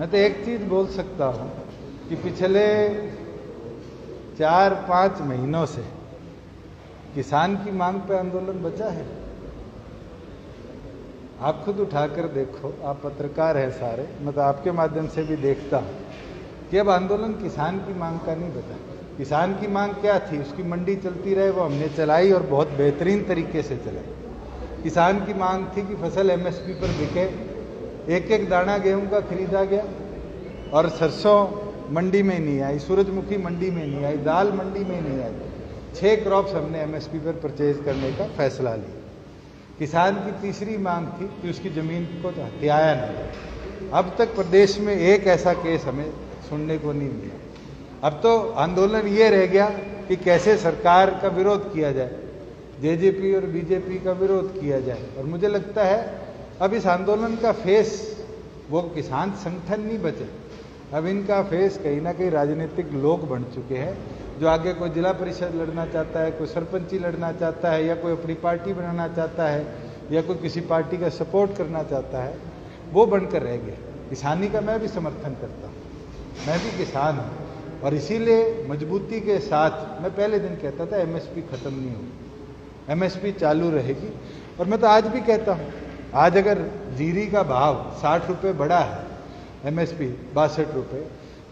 मैं तो एक चीज बोल सकता हूं कि पिछले 4-5 महीनों से किसान की मांग पे आंदोलन बचा है। आप खुद उठाकर देखो, आप पत्रकार हैं सारे, मैं तो आपके माध्यम से भी देखता हूं कि अब आंदोलन किसान की मांग का नहीं बचा। किसान की मांग क्या थी, उसकी मंडी चलती रहे, वो हमने चलाई और बहुत बेहतरीन तरीके से चलाई। किसान की मांग थी कि फसल एमएसपी पर बिके, एक एक दाना गेहूं का खरीदा गया और सरसों मंडी में नहीं आई, सूरजमुखी मंडी में नहीं आई, दाल मंडी में नहीं आई। 6 क्रॉप्स हमने एमएसपी पर परचेज करने का फैसला लिया। किसान की तीसरी मांग थी कि उसकी जमीन को हथियाया नहीं। अब तक प्रदेश में एक ऐसा केस हमें सुनने को नहीं मिला। अब तो आंदोलन ये रह गया कि कैसे सरकार का विरोध किया जाए, जेजेपी और बीजेपी का विरोध किया जाए। और मुझे लगता है अब इस आंदोलन का फेस वो किसान संगठन नहीं बचे, अब इनका फेस कहीं ना कहीं राजनीतिक लोग बन चुके हैं, जो आगे कोई जिला परिषद लड़ना चाहता है, कोई सरपंची लड़ना चाहता है, या कोई अपनी पार्टी बनाना चाहता है, या कोई किसी पार्टी का सपोर्ट करना चाहता है, वो बनकर रह गया। किसानी का मैं भी समर्थन करता हूँ, मैं भी किसान हूँ, और इसीलिए मजबूती के साथ मैं पहले दिन कहता था एमएसपी खत्म नहीं होगी, एमएसपी चालू रहेगी। और मैं तो आज भी कहता हूँ, आज अगर जीरी का भाव 60 रुपये बढ़ा है, एमएसपी 62 रुपये,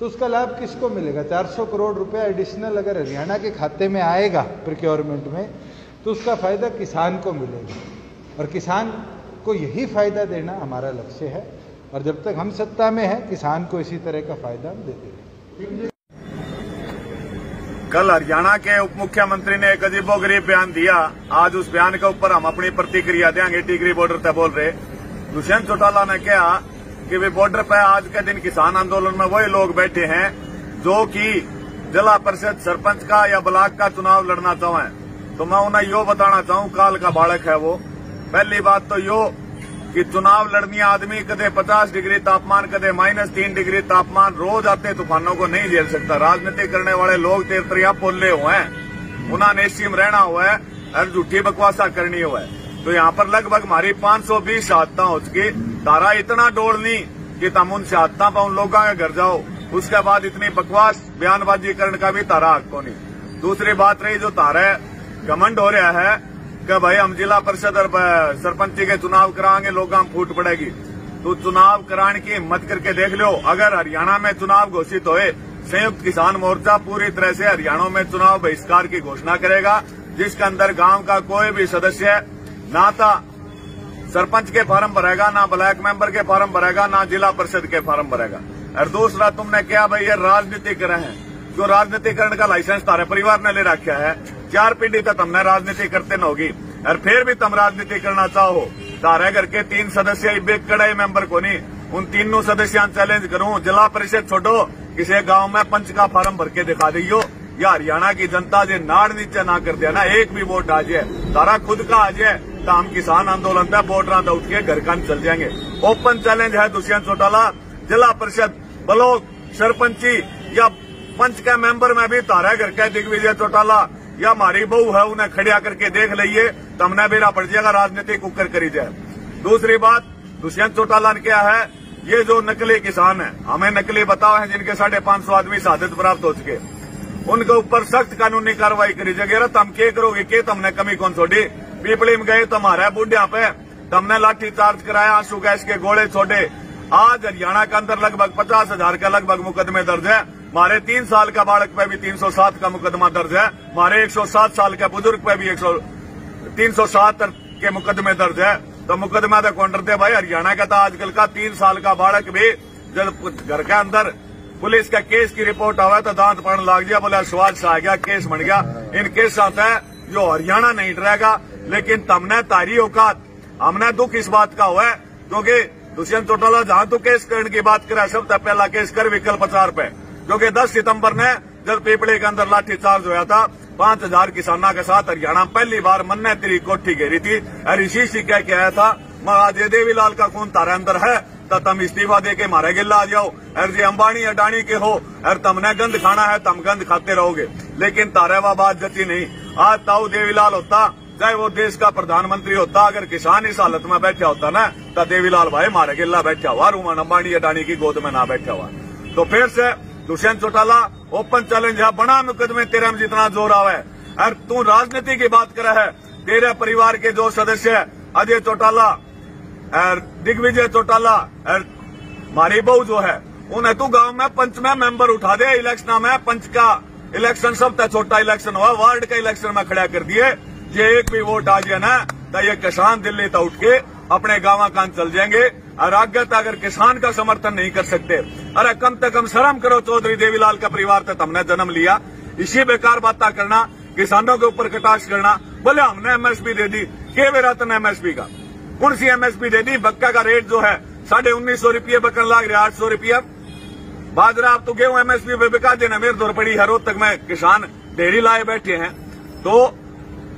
तो उसका लाभ किसको मिलेगा? 400 करोड़ रुपया एडिशनल अगर हरियाणा के खाते में आएगा प्रोक्योरमेंट में, तो उसका फायदा किसान को मिलेगा, और किसान को यही फायदा देना हमारा लक्ष्य है। और जब तक हम सत्ता में हैं, किसान को इसी तरह का फायदा हम देते रहेंगे। कल हरियाणा के उप मुख्यमंत्री ने एक अजीबोगरीब बयान दिया। आज उस बयान के ऊपर हम अपनी प्रतिक्रिया देंगे। टिकरी बॉर्डर पे बोल रहे दुष्यंत चौटाला ने कहा कि वे बॉर्डर पे आज के दिन किसान आंदोलन में वही लोग बैठे हैं जो कि जिला परिषद, सरपंच का या ब्लॉक का चुनाव लड़ना चाहें। तो मैं उन्हें यो बताना चाहूं, काल का बालक है वो। पहली बात तो यो कि चुनाव लड़नी आदमी कदे 50 डिग्री तापमान, कदे -3 डिग्री तापमान, रोज आते तूफानों को नहीं झेल सकता। राजनीति करने वाले लोग तेरतरिया पोले हुए हैं, उन्होंने एसी में रहना हुआ है और झूठी बकवासा करनी हुआ है। तो यहाँ पर लगभग हमारी 520 शहादत हो चुकी। तारा इतना डोलनी कि तुम उन शहादत पर उन लोगों के घर जाओ, उसके बाद इतनी बकवास बयानबाजी करने का भी तारा हक को नहीं। दूसरी बात रही जो तारा घमंड हो रहा है कि भाई हम जिला परिषद और सरपंची के चुनाव कराएंगे, लोग हम फूट पड़ेगी। तो चुनाव कराने की हिम्मत करके देख लो। अगर हरियाणा में चुनाव घोषित होए, संयुक्त किसान मोर्चा पूरी तरह से हरियाणा में चुनाव बहिष्कार की घोषणा करेगा, जिसके अंदर गांव का कोई भी सदस्य ना था सरपंच के फॉर्म भरेगा, ना ब्लॉक मेंबर के फॉर्म भरेगा, ना जिला परिषद के फॉर्म भरेगा। और दूसरा तुमने क्या भाई ये राजनीति कर रहे हैं, जो राजनीति करने का लाइसेंस तारे परिवार ने ले रखा है। 4 पीढ़ी तक हमने राजनीति करते न होगी, और फिर भी तुम राजनीति करना चाहो। तारे घर के 3 सदस्य कड़े मेंबर को नहीं, उन तीनों सदस्यों चैलेंज करूं, जिला परिषद छोड़ो, किसी गांव में पंच का फॉर्म भर के दिखा दियो। या हरियाणा की जनता जो नाड़ नीचे ना कर दिया ना, एक भी वोट आ जाए, तारा खुद का आ जाए, तो हम किसान आंदोलन पे वोटरा उठ के घर का चल जाएंगे। ओपन चैलेंज है दुष्यंत चौटाला, जिला परिषद, ब्लॉक, सरपंची या पंच के मेंबर में भी तारा घर के दिग्विजय चौटाला या हमारी बहू है, उन्हें खड़िया करके देख लीजिए, तमने बेरा पड़ जाएगा, राजनीति कुकर करी जाए। दूसरी बात दुष्यंत चौटाला ने क्या है, ये जो नकली किसान है, हमें नकली बताओ है जिनके 550 आदमी शहादत प्राप्त हो चुके, उनके ऊपर सख्त कानूनी कार्रवाई करी जाएगी। तुम क्या करोगे कि तुमने कमी कौन छोड़ी? पीपली में गए तुम्हारे बुढ़िया पे, तुमने लाठी चार्ज कराया, आंसू गैस के गोले छोड़े। आज हरियाणा के अंदर लगभग 50,000 का लगभग मुकदमे दर्ज है। हमारे 3 साल का बालक पे भी 307 का मुकदमा दर्ज है, हमारे 107 साल के बुजुर्ग पे भी 307 के मुकदमे दर्ज है। तो मुकदमा तो कौन डरते भाई? हरियाणा का था आजकल का 3 साल का बालक भी जब घर के अंदर पुलिस का केस की रिपोर्ट आवा तो दांत पड़ने लग गया, बोले स्वाद से आ गया, केस बन गया। इन केस आता है जो हरियाणा नहीं डरेगा, लेकिन तमने तारी औकात, हमने दुख इस बात का हुआ है क्योंकि दुष्यंत चौटाला जहां तो केस करने की बात करा, सबसे पहला केस कर विकल्प 4 पे, क्योंकि 10 सितंबर ने जब पीपली के अंदर लाठी चार्ज हुआ था, 5000 किसानों के साथ हरियाणा पहली बार मन्ने तेरी कोठी घेरी थी। और इसी कह के आया था महाराजे देवीलाल का खून तारे अंदर है, तो तुम इस्तीफा दे के मारे गिल्ला आ जाओ। और जी अंबानी अडानी के हो और तुमने गंद खाना है, तुम गंद खाते रहोगे। लेकिन तारे वह बात जती नहीं। आज ताऊ देवीलाल होता चाहे वो देश का प्रधानमंत्री होता, अगर किसान इस हालत में बैठा होता ना तो देवीलाल भाई मारे गिल्ला बैठा हुआ, रूमान अंबानी अडानी की गोद में ना बैठा हुआ। तो फिर से दुष्यंत चौटाला ओपन चैलेंज है, बना मुकदमे तेरे में जितना जोर आवे। और तू राजनीति की बात कर है, तेरे परिवार के जो सदस्य है अजय चौटाला और दिग्विजय चौटाला और मारी बहू जो है, उन्हें तू गांव में पंच में मेंबर उठा दे। इलेक्शन में पंच का इलेक्शन सबसे छोटा इलेक्शन हुआ, वार्ड का इलेक्शन में खड़ा कर दिए। ये एक भी वोट आ जाए ना तो ये किसान दिल्ली तक उठ के अपने गांव कान चल जाएंगे। और आगे तक अगर किसान का समर्थन नहीं कर सकते, अरे कम से कम शर्म करो। चौधरी देवीलाल का परिवार तक हमने जन्म लिया, इसी बेकार बातें करना, किसानों के ऊपर कटाक्ष करना। बोले हमने एमएसपी दे दी, के वेरातन एमएसपी का कौन सी एमएसपी दे दी? बक्का का रेट जो है 1950 रुपये बकन लाग रहा, 800 रुपया बाजरा। अब तो गेहूं एमएसपी पे बिका देना, मेरे दौर पड़ी है, रोज तक में किसान ढेरी लाए बैठे हैं। तो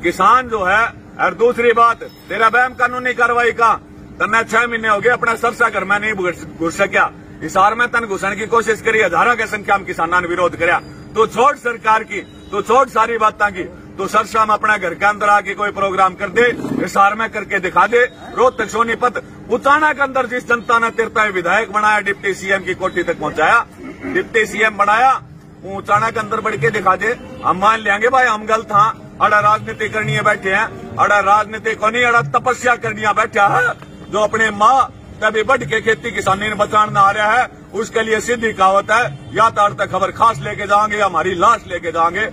किसान जो है, और दूसरी बात तेरा बैम कानूनी कार्रवाई का तन्ने 6 महीने हो गए, अपना सरसा घर में नहीं घुस सकिया। हिसार में तन घुसने की कोशिश करी, हजारों की संख्या में किसानों ने विरोध कराया। तो छोड़ सरकार की, तो छोड़ सारी बातों की, तो सरसा में अपने घर के अंदर आके कोई प्रोग्राम कर दे, हिसार में करके दिखा दे। रोहतक सोनीपत उचाना के अंदर जिस जनता ने तेरता विधायक बनाया, डिप्टी सीएम की कोठी तक पहुंचाया, डिप्टी सीएम बनाया, वो उचाना के अंदर बढ़ के दिखा दे। हम मान लेंगे भाई हम गलत हाँ, अड़ा राजनीति करनी है बैठे हैं, अड़ा राजनीति को नहीं, अड़ा तपस्या करनी बैठा है। जो अपने माँ तभी बढ़ के खेती किसानी ने बचाना आ रहा है, उसके लिए सीधी कहावत है, या तो अर्थ खबर खास लेके जाएंगे या हमारी लाश लेके जाएंगे।